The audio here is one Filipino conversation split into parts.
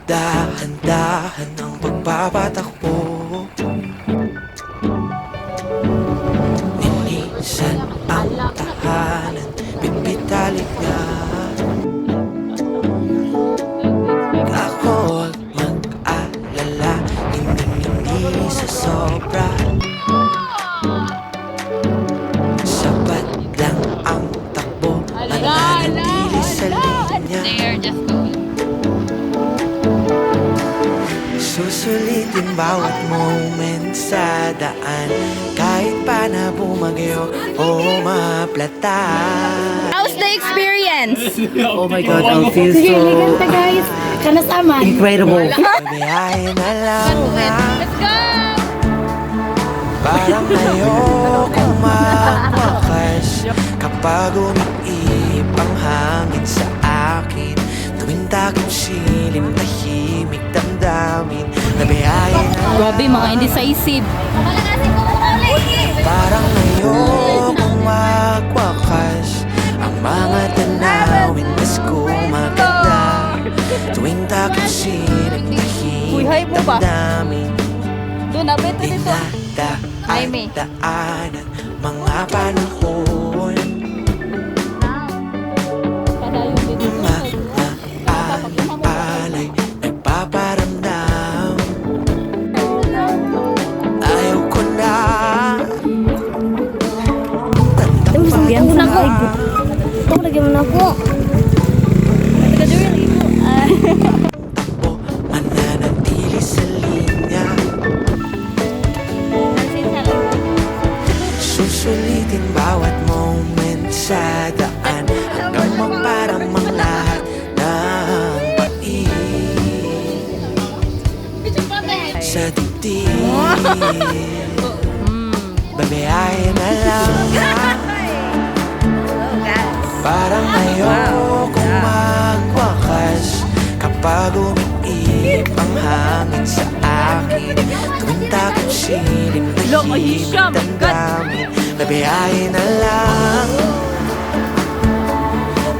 Dahan-dahan ang pagpapatakbo, nilisan ang tahanan, bitbitalik na. Ako huwag mag-alala, hindi sa sobra. Sapat lang ang takbo, mananatili sa linya. They are just going. Susulitin bawat moment sa daan, kahit pa na bumagyo o maplata. How's the experience? Oh my God, I feel Sige, so ganda guys. Kanasaman. incredible. Biyahe na lang na, Let's go! parang ayokong magwakas kapag umiip ang hangin sa akin. Tuwing takip silim, tahimik damdamin na biyahe na lang. Grabe, mga indecisive. Parang ayokong magwakas ang mga tanawin, mas kumaganda. Tuwing takip silim, Uy, hi tahimik mo ba? damdamin. Doon, abay ito dito. Hi, May. Dinadaan-daanan mga panahon, Padayon dito. mga alay nagpaparamdam. Ayaw ko na Lagyan mo na ako. Ito, lagyan mo na ako. takbo, mananatili sa linya. Susulitin bawat moment sa daan, hanggang magparamang lahat ng pait sa dibdib. Babiyahe na lang na, parang ayokong magwakas kapag umiip ang hangin sa akin. Tuwing takip silim, tahimik damdamin. Babiyahe na lang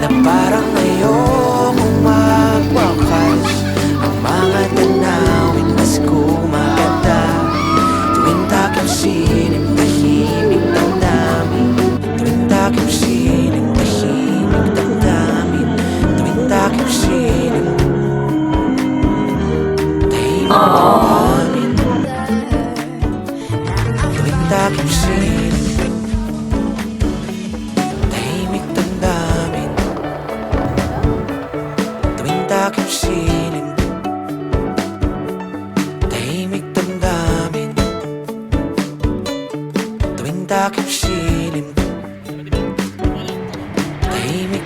na parang ayokong magwakas ang mga tanawin, mas kumaganda. Tuwing takip silim, tahimik damdamin. Tuwing takip silim, tahimik damdamin. Tuwing takip silim, tahimik damdamin. Tuwing takip silim, tahimik damdamin. Tuwing takip silim, tahimik damdamin. Tuwing takip silim, tahimik